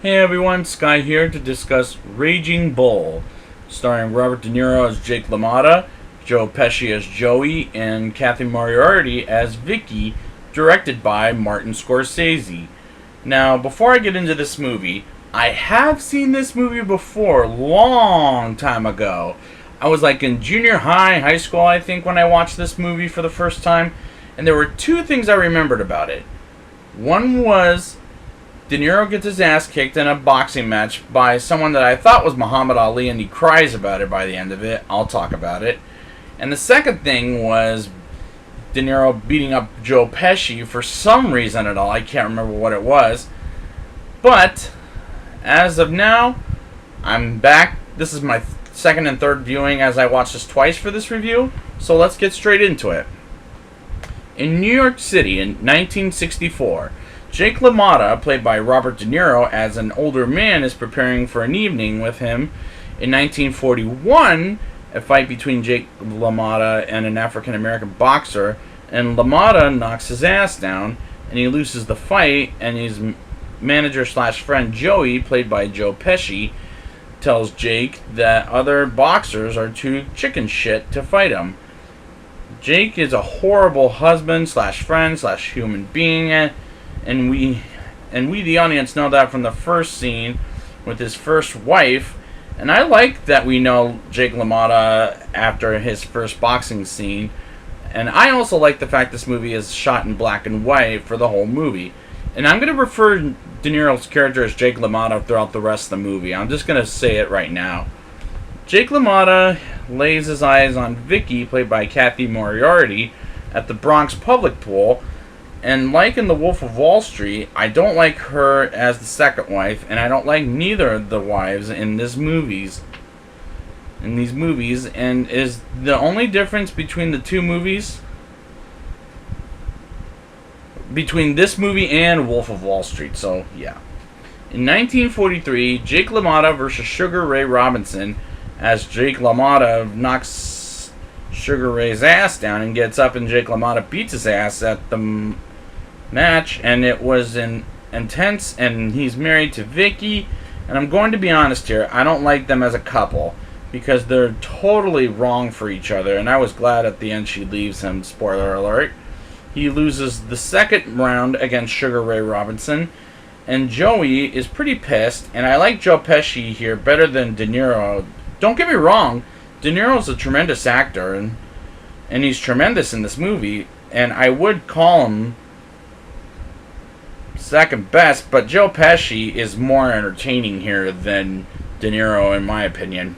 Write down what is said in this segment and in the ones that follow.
Hey everyone, Sky here to discuss Raging Bull, starring Robert De Niro as Jake LaMotta, Joe Pesci as Joey, and Kathy Moriarty as Vicky, directed by Martin Scorsese. Now, before I get into this movie, I have seen this movie before, long time ago. I was like in junior high, high school, I think, when I watched this movie for the first time, and there were two things I remembered about it. One was De Niro gets his ass kicked in a boxing match by someone that I thought was Muhammad Ali, and he cries about it by the end of it. I'll talk about it. And the second thing was De Niro beating up Joe Pesci for some reason at all. I can't remember what it was. But as of now, I'm back. This is my second and third viewing as I watched this twice for this review. So let's get straight into it. In New York City in 1964, Jake LaMotta, played by Robert De Niro, as an older man, is preparing for an evening with him. In 1941, a fight between Jake LaMotta and an African-American boxer, and LaMotta knocks his ass down, and he loses the fight, and his manager/friend Joey, played by Joe Pesci, tells Jake that other boxers are too chicken shit to fight him. Jake is a horrible husband/friend/human being, and we the audience know that from the first scene with his first wife. And I like that we know Jake LaMotta after his first boxing scene. And I also like the fact this movie is shot in black and white for the whole movie. And I'm going to refer De Niro's character as Jake LaMotta throughout the rest of the movie. I'm just going to say it right now. Jake LaMotta lays his eyes on Vicky, played by Kathy Moriarty, at the Bronx public pool. And like in The Wolf of Wall Street, I don't like her as the second wife, and I don't like neither of the wives in these movies. And is the only difference between the two movies, between this movie and Wolf of Wall Street. So yeah. In 1943, Jake LaMotta versus Sugar Ray Robinson, as Jake LaMotta knocks Sugar Ray's ass down and gets up, and Jake LaMotta beats his ass at the match, and it was intense, and he's married to Vicky, and I'm going to be honest here, I don't like them as a couple, because they're totally wrong for each other, and I was glad at the end she leaves him, spoiler alert. He loses the second round against Sugar Ray Robinson, and Joey is pretty pissed, and I like Joe Pesci here better than De Niro. Don't get me wrong, De Niro's a tremendous actor, and he's tremendous in this movie, and I would call him second best, but Joe Pesci is more entertaining here than De Niro, in my opinion.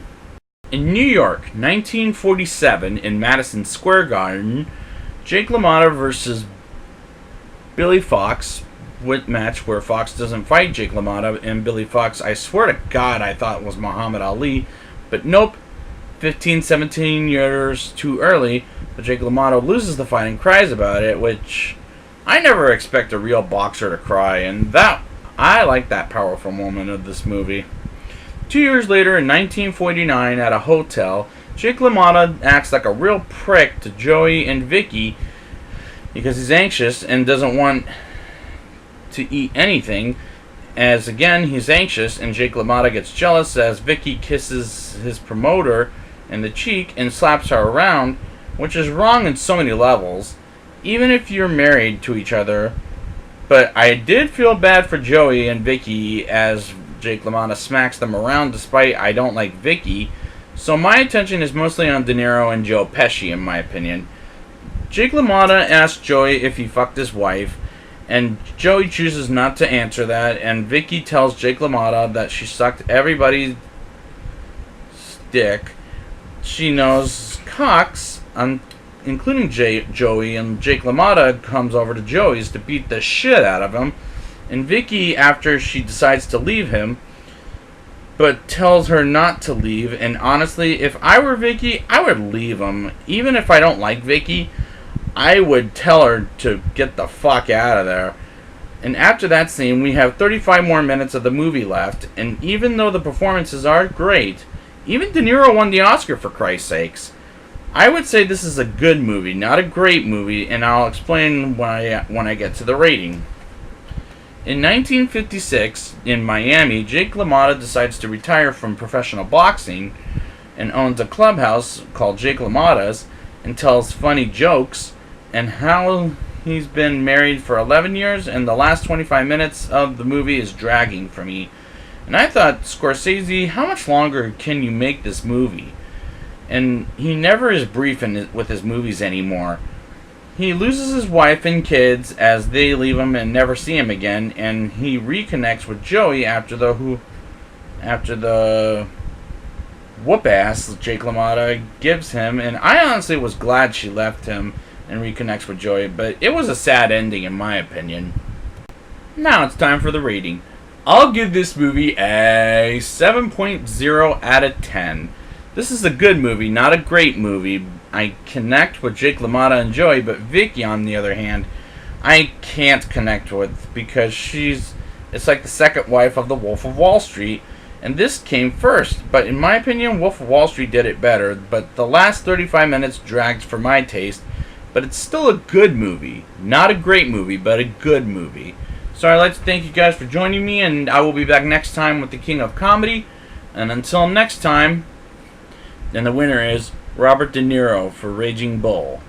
In New York, 1947, in Madison Square Garden, Jake LaMotta versus Billy Fox, with match where Fox doesn't fight Jake LaMotta, and Billy Fox, I swear to God, I thought it was Muhammad Ali, but nope, 17 years too early, but Jake LaMotta loses the fight and cries about it, which I never expect a real boxer to cry, and that I like that powerful moment of this movie. 2 years later, in 1949, at a hotel, Jake LaMotta acts like a real prick to Joey and Vicky because he's anxious and doesn't want to eat anything, as again he's anxious, and Jake LaMotta gets jealous as Vicky kisses his promoter in the cheek and slaps her around, which is wrong in so many levels, even if you're married to each other. But I did feel bad for Joey and Vicky as Jake LaMotta smacks them around, despite I don't like Vicky. So my attention is mostly on De Niro and Joe Pesci, in my opinion. Jake LaMotta asks Joey if he fucked his wife, and Joey chooses not to answer that, and Vicky tells Jake LaMotta that she sucked everybody's dick she knows cocks, including Joey, and Jake LaMotta comes over to Joey's to beat the shit out of him, and Vicky, after she decides to leave him, but tells her not to leave. And honestly, if I were Vicky, I would leave him. Even if I don't like Vicky, I would tell her to get the fuck out of there. And after that scene, we have 35 more minutes of the movie left, and even though the performances are great, even De Niro won the Oscar, for Christ's sakes. I would say this is a good movie, not a great movie, and I'll explain when I get to the rating. In 1956, in Miami, Jake LaMotta decides to retire from professional boxing and owns a clubhouse called Jake LaMotta's and tells funny jokes, and how he's been married for 11 years, and the last 25 minutes of the movie is dragging for me. And I thought, Scorsese, how much longer can you make this movie? And he never is brief with his movies anymore. He loses his wife and kids as they leave him and never see him again, and he reconnects with Joey after the whoop ass Jake LaMotta gives him. And I honestly was glad she left him and reconnects with Joey, but it was a sad ending in my opinion. Now it's time for the rating. I'll give this movie a 7.0 out of 10. This is a good movie, not a great movie. I connect with Jake LaMotta and Joey, but Vicky, on the other hand, I can't connect with, because it's like the second wife of the Wolf of Wall Street, and this came first. But in my opinion, Wolf of Wall Street did it better, but the last 35 minutes dragged for my taste. But it's still a good movie. Not a great movie, but a good movie. So I'd like to thank you guys for joining me, and I will be back next time with the King of Comedy. And until next time, then the winner is Robert De Niro for Raging Bull.